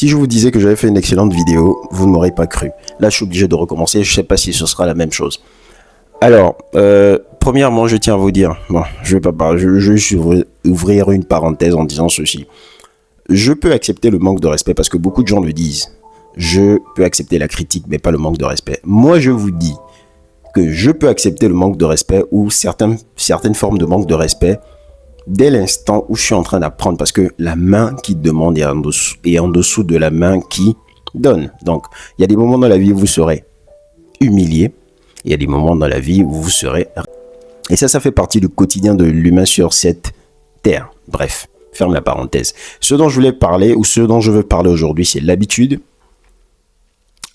Si je vous disais que j'avais fait une excellente vidéo, vous ne m'aurez pas cru. Là, je suis obligé de recommencer. Je ne sais pas si ce sera la même chose. Alors, premièrement, je tiens à vous dire, bon, je vais pas parler, je vais juste ouvrir une parenthèse en disant ceci. Je peux accepter le manque de respect parce que beaucoup de gens le disent. Je peux accepter la critique, mais pas le manque de respect. Moi, je vous dis que je peux accepter le manque de respect ou certaines formes de manque de respect dès l'instant où je suis en train d'apprendre, parce que la main qui demande est en dessous de la main qui donne. Donc, il y a des moments dans la vie où vous serez humilié, il y a des moments dans la vie où vous serez... Et ça fait partie du quotidien de l'humain sur cette terre. Bref, ferme la parenthèse. Ce dont je voulais parler, ou ce dont je veux parler aujourd'hui, c'est l'habitude,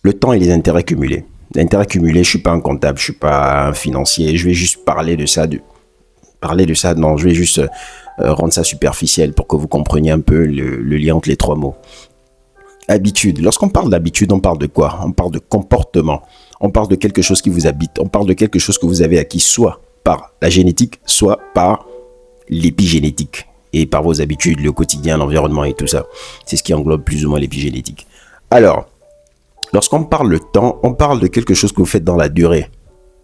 le temps et les intérêts cumulés. L'intérêt cumulé, je ne suis pas un comptable, je ne suis pas un financier, je vais juste parler de ça, non, je vais juste rendre ça superficiel pour que vous compreniez un peu le lien entre les trois mots. Habitude. Lorsqu'on parle d'habitude, on parle de quoi? On parle de comportement. On parle de quelque chose qui vous habite. On parle de quelque chose que vous avez acquis soit par la génétique, soit par l'épigénétique. Et par vos habitudes, le quotidien, l'environnement et tout ça. C'est ce qui englobe plus ou moins l'épigénétique. Alors, lorsqu'on parle de temps, on parle de quelque chose que vous faites dans la durée.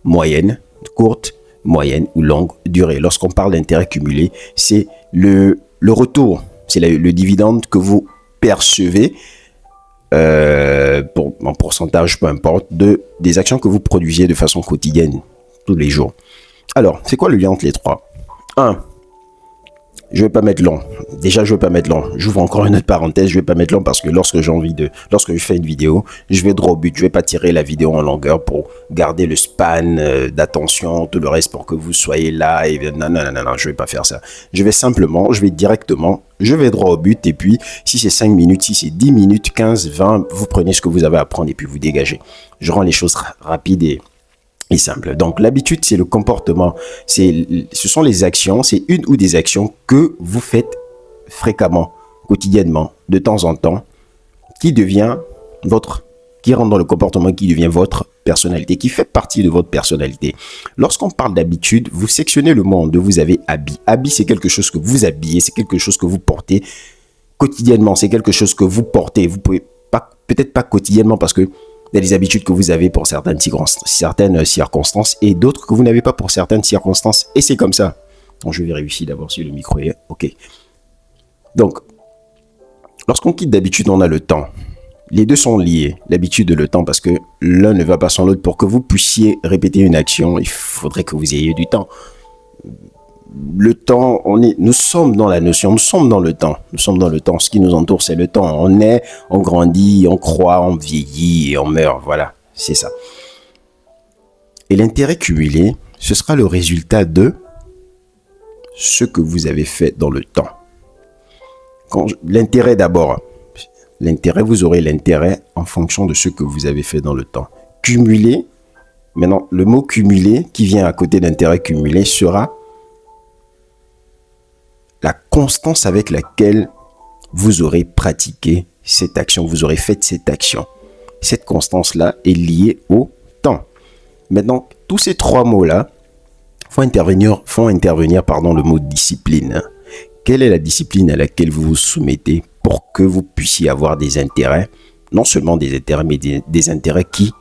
Moyenne, courte, moyenne ou longue durée. Lorsqu'on parle d'intérêt cumulé, c'est le retour, c'est le dividende que vous percevez en pourcentage, peu importe, des actions que vous produisez de façon quotidienne, tous les jours. Alors, c'est quoi le lien entre les trois? 1. Je vais pas mettre long. Déjà, je vais pas mettre long. J'ouvre encore une autre parenthèse. Je vais pas mettre long parce que lorsque je fais une vidéo, je vais droit au but. Je vais pas tirer la vidéo en longueur pour garder le span d'attention, tout le reste pour que vous soyez là. Et non, je vais pas faire ça. Je vais directement, je vais droit au but. Et puis, si c'est 5 minutes, si c'est 10 minutes, 15, 20, vous prenez ce que vous avez à prendre et puis vous dégagez. Je rends les choses rapides et simple. Donc, l'habitude, c'est le comportement. Ce sont les actions, c'est une ou des actions que vous faites fréquemment, quotidiennement, de temps en temps, qui rentre dans le comportement, qui devient votre personnalité, qui fait partie de votre personnalité. Lorsqu'on parle d'habitude, vous sectionnez le monde, vous avez habit. Habit, c'est quelque chose que vous habillez, c'est quelque chose que vous portez quotidiennement, c'est quelque chose que vous portez. Vous pouvez peut-être pas quotidiennement parce que il y a des habitudes que vous avez pour certaines circonstances et d'autres que vous n'avez pas pour certaines circonstances. Et c'est comme ça. Donc, je vais vérifier d'abord si le micro est OK. Donc, lorsqu'on quitte d'habitude, on a le temps. Les deux sont liés, l'habitude et le temps, parce que l'un ne va pas sans l'autre. Pour que vous puissiez répéter une action, il faudrait que vous ayez du temps. Le temps, nous sommes dans la notion, nous sommes dans le temps. Nous sommes dans le temps. Ce qui nous entoure, c'est le temps. On grandit, on croît, on vieillit et on meurt. Voilà, c'est ça. Et l'intérêt cumulé, ce sera le résultat de ce que vous avez fait dans le temps. L'intérêt d'abord. L'intérêt, vous aurez l'intérêt en fonction de ce que vous avez fait dans le temps. Cumulé, maintenant, le mot cumulé qui vient à côté d'intérêt cumulé sera la constance avec laquelle vous aurez pratiqué cette action, vous aurez fait cette action. Cette constance-là est liée au temps. Maintenant, tous ces trois mots-là font intervenir le mot discipline. Quelle est la discipline à laquelle vous vous soumettez pour que vous puissiez avoir des intérêts, non seulement des intérêts, mais des intérêts qui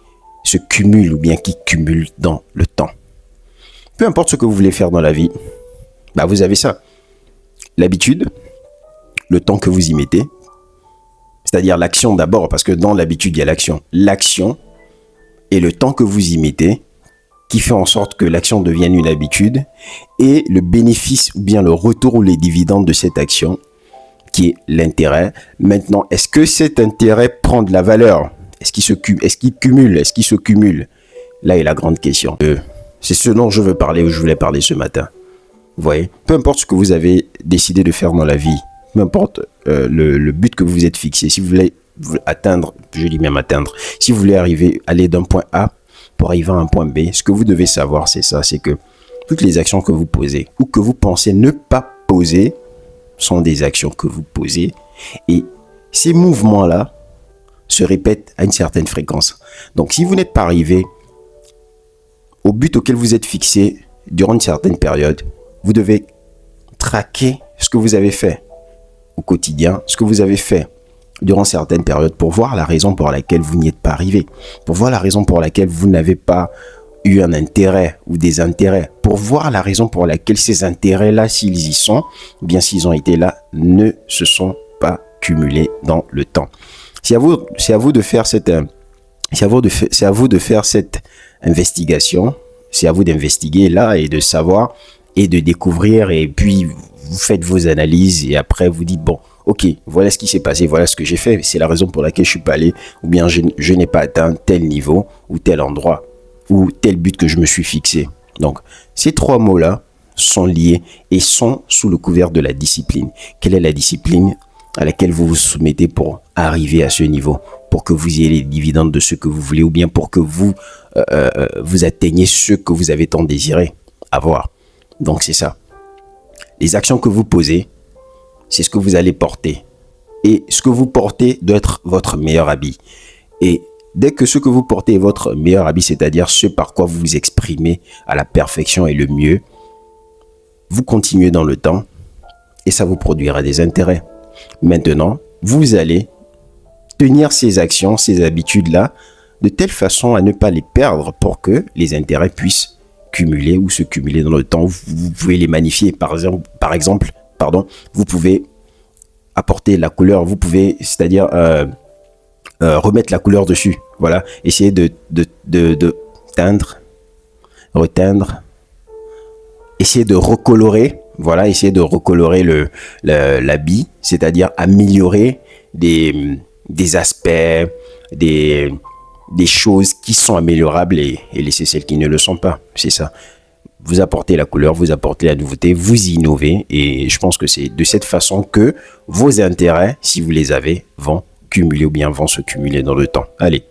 se cumulent ou bien qui cumulent dans le temps. Peu importe ce que vous voulez faire dans la vie, vous avez ça. L'habitude, le temps que vous y mettez, c'est-à-dire l'action d'abord, parce que dans l'habitude, il y a l'action. L'action et le temps que vous y mettez, qui fait en sorte que l'action devienne une habitude, et le bénéfice ou bien le retour ou les dividendes de cette action, qui est l'intérêt. Maintenant, est-ce que cet intérêt prend de la valeur? Est-ce qu'il se cumule? Là est la grande question. C'est ce dont je veux parler, ou je voulais parler ce matin. Vous voyez, peu importe ce que vous avez décidé de faire dans la vie, peu importe le but que vous vous êtes fixé, si vous voulez atteindre, je dis même atteindre, si vous voulez aller d'un point A pour arriver à un point B, ce que vous devez savoir, c'est ça, c'est que toutes les actions que vous posez ou que vous pensez ne pas poser sont des actions que vous posez, et ces mouvements-là se répètent à une certaine fréquence. Donc, si vous n'êtes pas arrivé au but auquel vous êtes fixé durant une certaine période, vous devez traquer ce que vous avez fait au quotidien, ce que vous avez fait durant certaines périodes pour voir la raison pour laquelle vous n'y êtes pas arrivé, pour voir la raison pour laquelle vous n'avez pas eu un intérêt ou des intérêts, pour voir la raison pour laquelle ces intérêts-là, s'ils y sont, bien s'ils ont été là, ne se sont pas cumulés dans le temps. C'est à vous de faire cette investigation, c'est à vous d'investiguer là et de savoir et de découvrir, et puis vous faites vos analyses et après vous dites bon, ok, voilà ce qui s'est passé, voilà ce que j'ai fait, c'est la raison pour laquelle je suis pas allé, ou bien je n'ai pas atteint tel niveau ou tel endroit ou tel but que je me suis fixé. Donc, ces trois mots-là sont liés et sont sous le couvert de la discipline. Quelle est la discipline à laquelle vous vous soumettez pour arriver à ce niveau, pour que vous ayez les dividendes de ce que vous voulez, ou bien pour que vous atteigniez ce que vous avez tant désiré avoir. Donc, c'est ça. Les actions que vous posez, c'est ce que vous allez porter. Et ce que vous portez doit être votre meilleur habit. Et dès que ce que vous portez est votre meilleur habit, c'est-à-dire ce par quoi vous vous exprimez à la perfection et le mieux, vous continuez dans le temps et ça vous produira des intérêts. Maintenant, vous allez tenir ces actions, ces habitudes-là, de telle façon à ne pas les perdre pour que les intérêts puissent cumuler ou se cumuler dans le temps. Vous pouvez les magnifier, par exemple, vous pouvez apporter la couleur, vous pouvez, c'est-à-dire remettre la couleur dessus, voilà, essayer de teindre, reteindre, essayer de recolorer, voilà, essayer de recolorer l'habit, c'est-à-dire améliorer des aspects, des choses qui sont améliorables et laisser celles qui ne le sont pas, c'est ça. Vous apportez la couleur, vous apportez la nouveauté, vous innovez, et je pense que c'est de cette façon que vos intérêts, si vous les avez, vont cumuler ou bien vont se cumuler dans le temps. Allez,